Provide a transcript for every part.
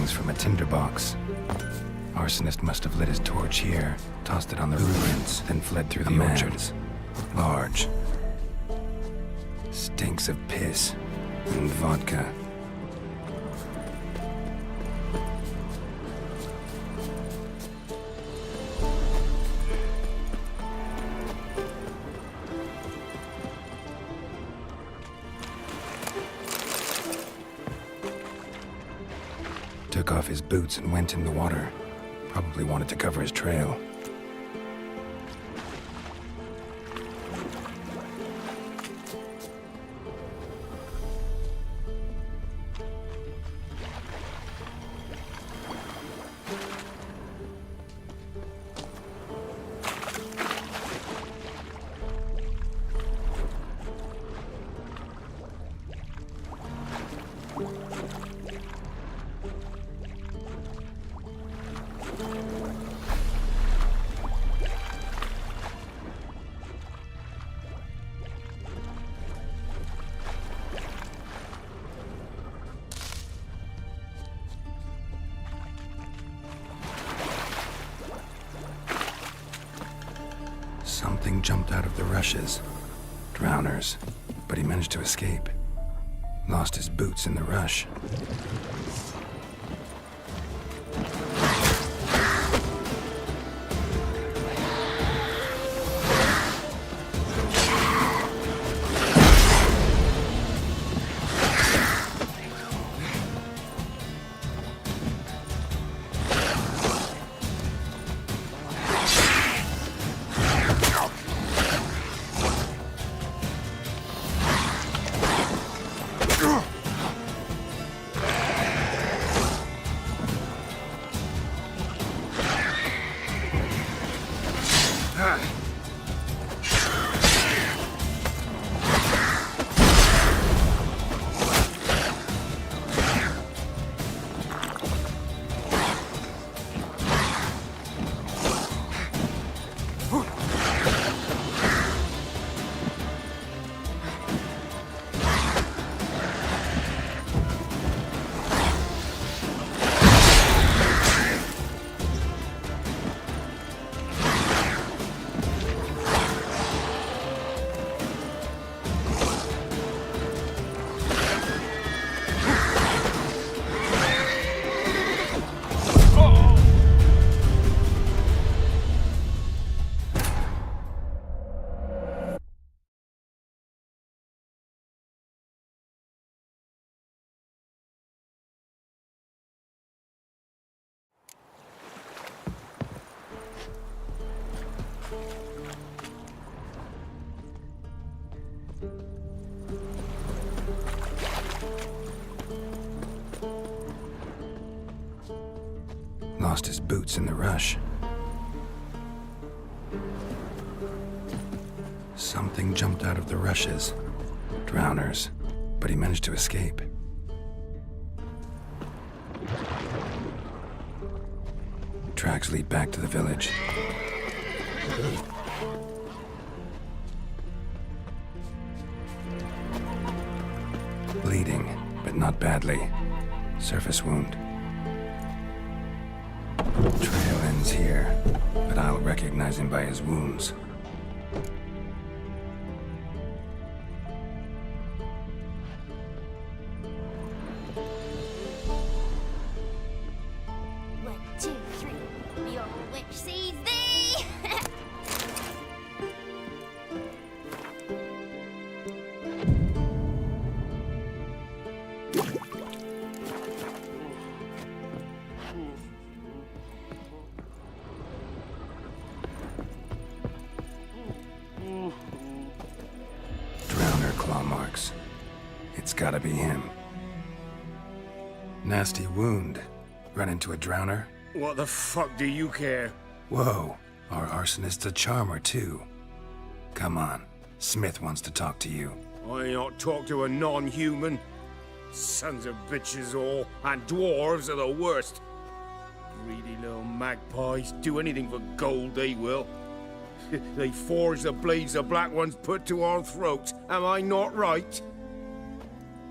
From a tinderbox. Arsonist must have lit his torch here, tossed it on the ruins, then fled through the orchards. Large. Stinks of piss and vodka. Took off his boots and went in the water. Probably wanted to cover his trail. Something jumped out of the rushes. Drowners. But he managed to escape. Lost his boots in the rush. Lost his boots in the rush. Something jumped out of the rushes. Drowners. But he managed to escape. Tracks lead back to the village. Bleeding, but not badly. Surface wound. Trail ends here, but I'll recognize him by his wounds. One, two, three. Your witch sees thee! Drowner claw marks. It's gotta be him. Nasty wound. Run into a drowner? What the fuck do you care? Whoa, our arsonist's a charmer too. Come on, Smith wants to talk to you. I ain't not talk to a non-human. Sons of bitches all, and dwarves are the worst. Greedy little magpies, do anything for gold they will. They forge the blades the black ones put to our throats, am I not right?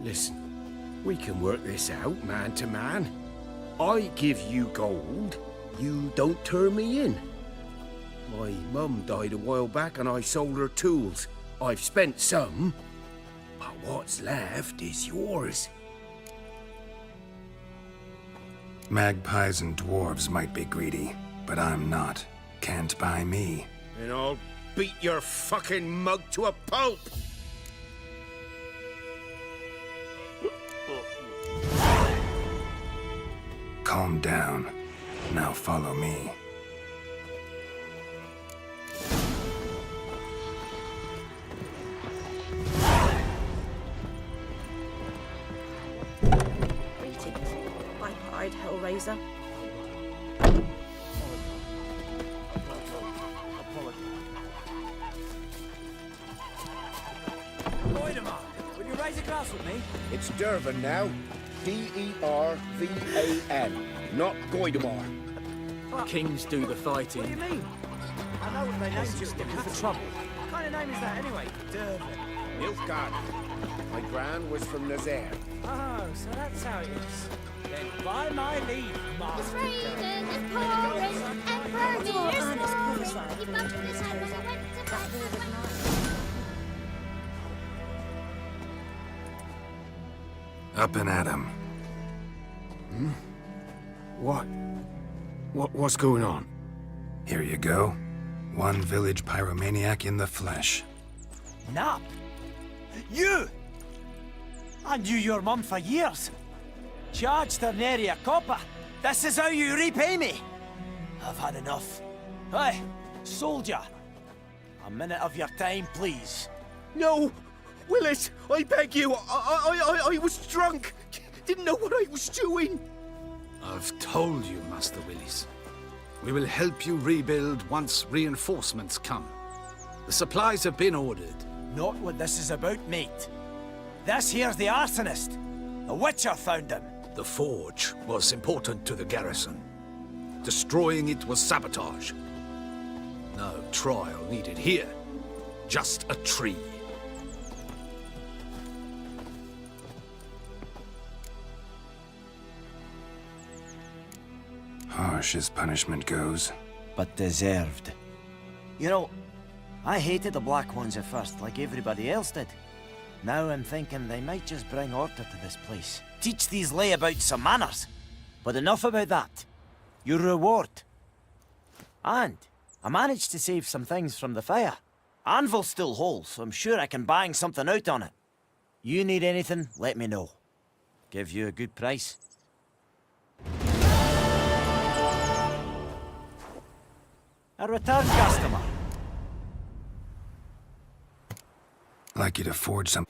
Listen, we can work this out man to man. I give you gold, you don't turn me in. My mum died a while back and I sold her tools. I've spent some, but what's left is yours. Magpies and dwarves might be greedy, but I'm not. Can't buy me. And I'll beat your fucking mug to a pulp! Calm down. Now follow me. Greetings, pipe-eyed Hellraiser. Voidemar, will you raise a glass with me? It's Dervan now. D-E-R-V-A-N, not Goidemar. Kings do the fighting. What do you mean? I know what they named you for trouble. What kind of name is that anyway? Durban. Nilfgaard. My gran was from Nazaire. Oh, so that's how it is. Then by my leave, It's Master raining Durban. and pouring and burning. Oh, It's Ernest, pouring. prophesy. He bumped his head when he went to bed. Up and at 'em. What's going on? Here you go. One village pyromaniac in the flesh. Nap? You! I knew your mum for years. Charged her nary a copper. This is how you repay me. I've had enough. Hey, soldier. A minute of your time, please. No! Willis, I beg you, I was drunk. Didn't know what I was doing. I've told you, Master Willis. We will help you rebuild once reinforcements come. The supplies have been ordered. Not what this is about, mate. This here's the arsonist. A witcher found him. The forge was important to the garrison. Destroying it was sabotage. No trial needed here. Just a tree. Harsh as punishment goes. But deserved. You know, I hated the Black Ones at first, like everybody else did. Now I'm thinking they might just bring order to this place. Teach these layabouts some manners. But enough about that. Your reward. And I managed to save some things from the fire. Anvil's still whole, so I'm sure I can bang something out on it. You need anything, let me know. Give you a good price. A return customer. Like you to forge some...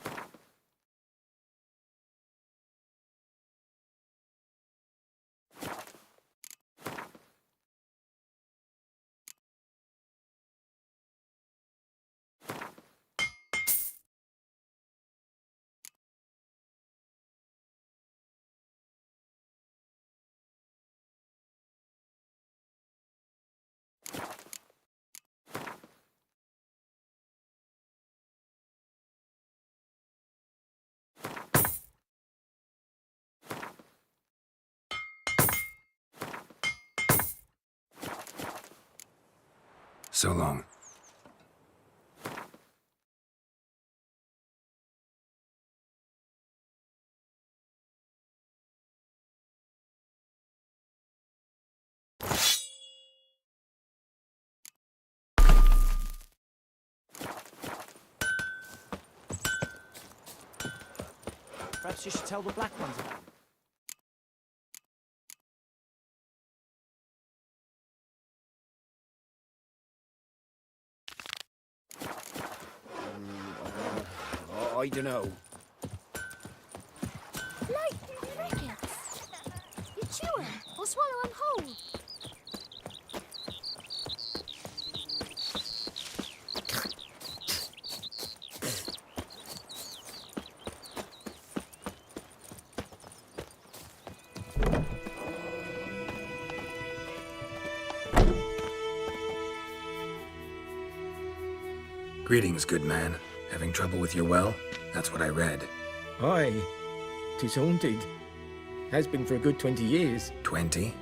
So long. Perhaps you should tell the Black Ones about him. I don't know. Like crickets. chew her or swallow them whole. Greetings, good man. Having trouble with your well? That's what I read. Aye, 'tis haunted. Has been for a good 20 years. 20?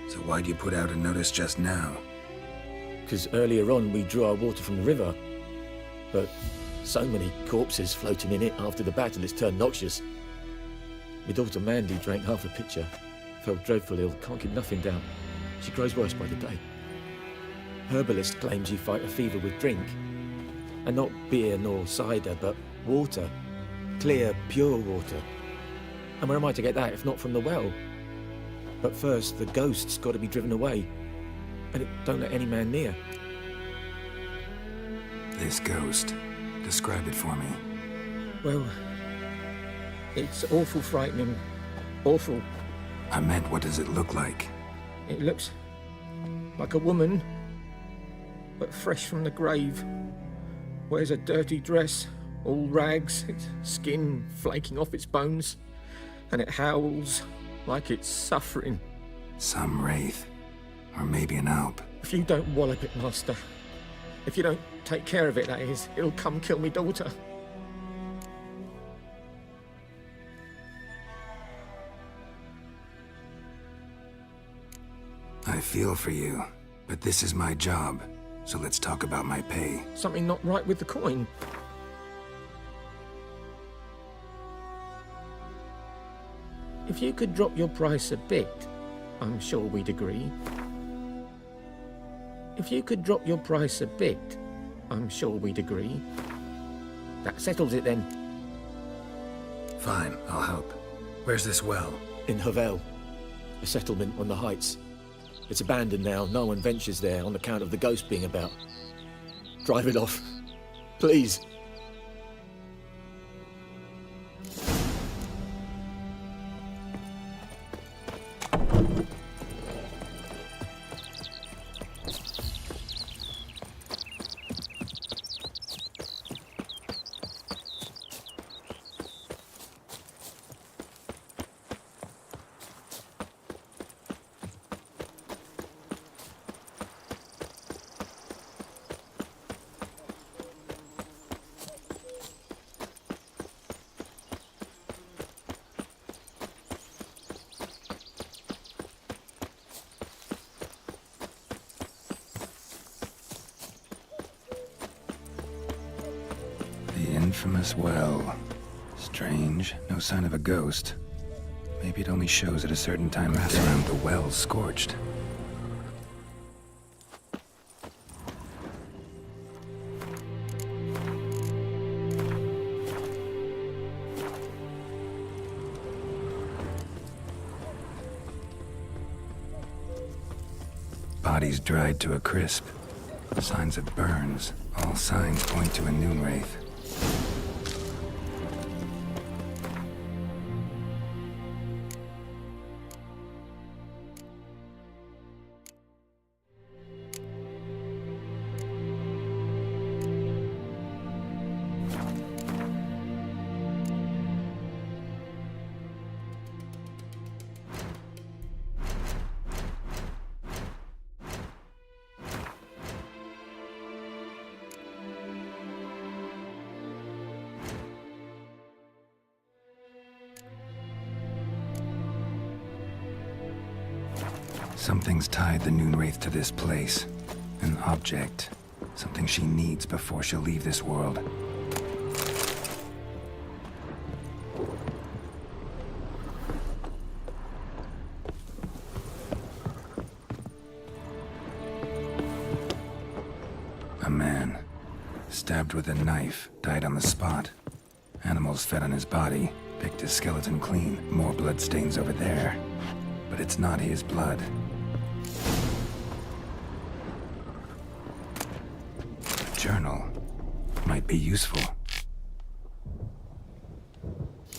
So why'd you put out a notice just now? 'Cause earlier on we drew our water from the river. But so many corpses floating in it after the battle it's turned noxious. My daughter Mandy drank half a pitcher. Fell dreadful ill, can't keep nothing down. She grows worse by the day. Herbalist claims you fight a fever with drink. And not beer nor cider, but water. Clear, pure water. And where am I to get that if not from the well? But first, the ghost's got to be driven away. And it don't let any man near. This ghost. Describe it for me. Well, it's awful frightening. Awful. I meant, what does it look like? It looks like a woman, but fresh from the grave. Wears a dirty dress, all rags, its skin flaking off its bones, and it howls like it's suffering. Some wraith. Or maybe an alp. If you don't wallop it, Master, if you don't take care of it, that is, it'll come kill me daughter. I feel for you, but this is my job, so let's talk about my pay. Something not right with the coin. If you could drop your price a bit, I'm sure we'd agree. If you could drop your price a bit, I'm sure we'd agree. That settles it then. Fine, I'll help. Where's this well? In Havel, a settlement on the heights. It's abandoned now, no one ventures there on account of the ghost being about. Drive it off, please. The infamous well. Strange, no sign of a ghost. Maybe it only shows at a certain time around the well scorched. Bodies dried to a crisp. Signs of burns. All signs point to a noon wraith. Something's tied the Noon Wraith to this place. An object. Something she needs before she'll leave this world. A man. Stabbed with a knife. Died on the spot. Animals fed on his body. Picked his skeleton clean. More bloodstains over there. But it's not his blood. Journal might be useful.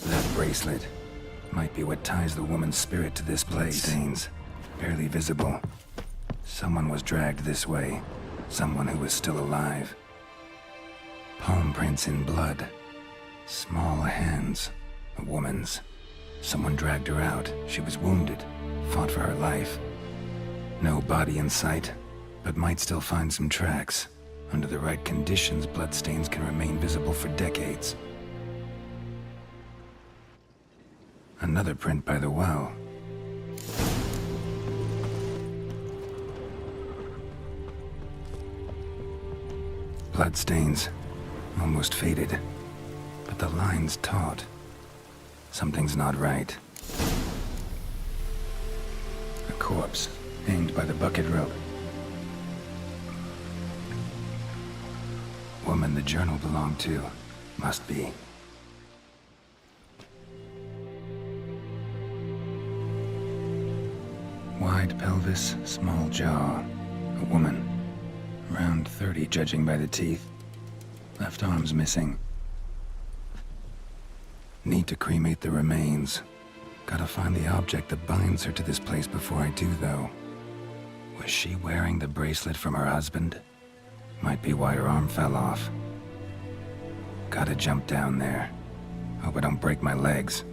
That bracelet. Might be what ties the woman's spirit to this place. Stains, barely visible. Someone was dragged this way. Someone who was still alive. Palm prints in blood. Small hands. A woman's. Someone dragged her out. She was wounded. Fought for her life. No body in sight, but might still find some tracks. Under the right conditions, bloodstains can remain visible for decades. Another print by the well. Bloodstains, almost faded, but the line's taut. Something's not right. A corpse, hanged by the bucket rope. Woman the journal belonged to, must be. Wide pelvis, small jaw. A woman. Around 30, judging by the teeth. Left arm's missing. Need to cremate the remains. Gotta find the object that binds her to this place before I do, though. Was she wearing the bracelet from her husband? Might be why her arm fell off. Gotta jump down there. Hope I don't break my legs.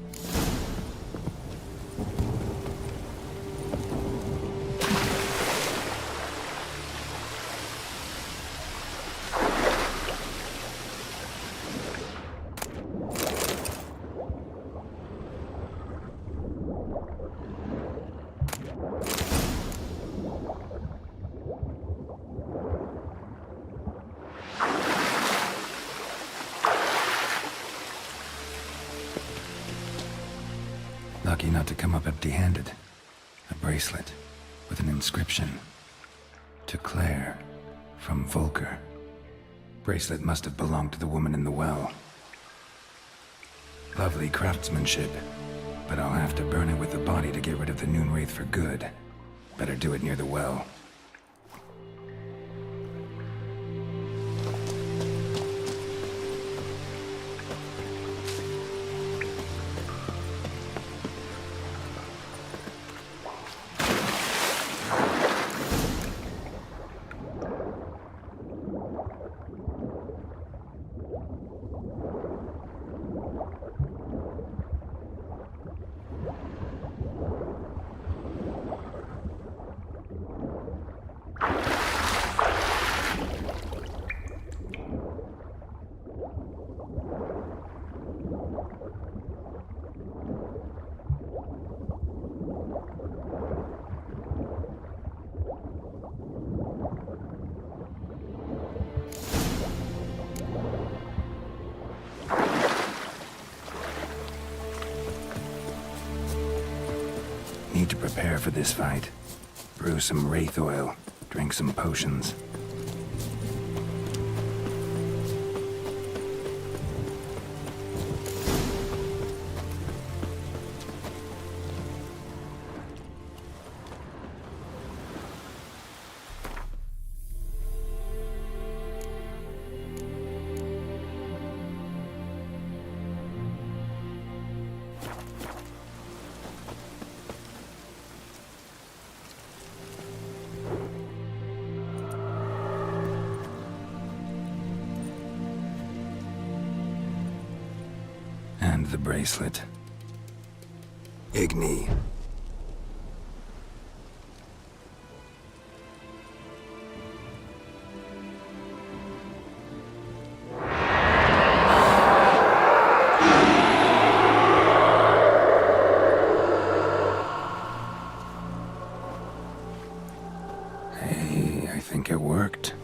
Lucky not to come up empty-handed. A bracelet with an inscription. To Claire, from Volker. Bracelet must have belonged to the woman in the well. Lovely craftsmanship, but I'll have to burn it with the body to get rid of the Noon Wraith for good. Better do it near the well. Need to prepare for this fight. Brew some wraith oil, drink some potions. And the bracelet. Igni. Hey, I think it worked.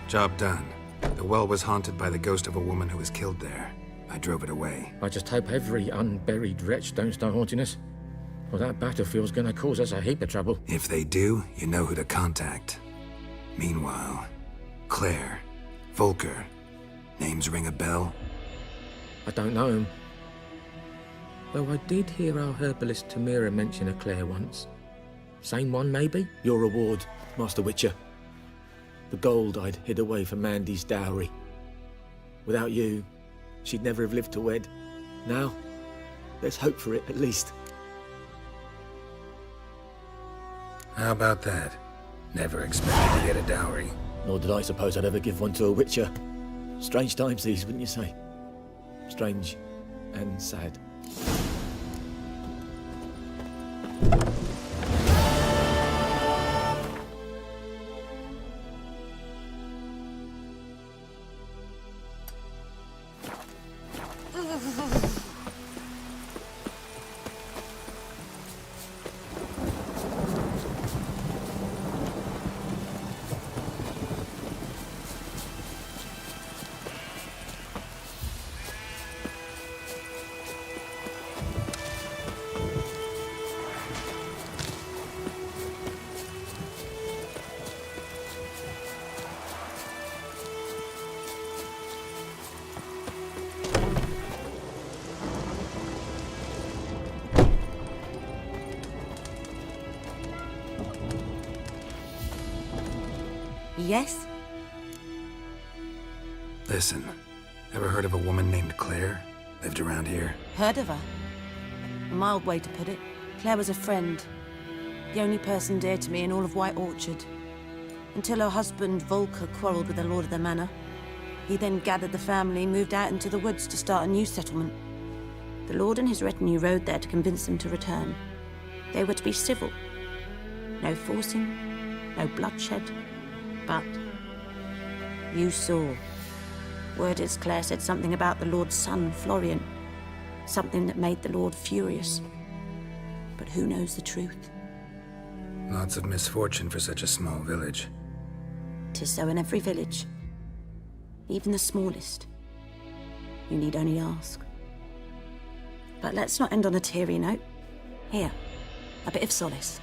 Job done. The well was haunted by the ghost of a woman who was killed there. I drove it away. I just hope every unburied wretch don't start haunting us. Well, that battlefield's gonna cause us a heap of trouble. If they do, you know who to contact. Meanwhile, Claire, Volker, names ring a bell? I don't know him. Though I did hear our herbalist Tamira mention a Claire once. Same one, maybe? Your reward, Master Witcher. The gold I'd hid away for Mandy's dowry. Without you, she'd never have lived to wed. Now, there's hope for it, at least. How about that? Never expected to get a dowry. Nor did I suppose I'd ever give one to a Witcher. Strange times these, wouldn't you say? Strange and sad. Yes? Listen, ever heard of a woman named Claire? Lived around here? Heard of her? A mild way to put it. Claire was a friend. The only person dear to me in all of White Orchard. Until her husband, Volker, quarreled with the lord of the manor. He then gathered the family and moved out into the woods to start a new settlement. The lord and his retinue rode there to convince them to return. They were to be civil. No forcing, no bloodshed. But you saw. Word is Claire said something about the Lord's son, Florian. Something that made the Lord furious. But who knows the truth? Lots of misfortune for such a small village. 'Tis so in every village. Even the smallest. You need only ask. But let's not end on a teary note. Here, a bit of solace.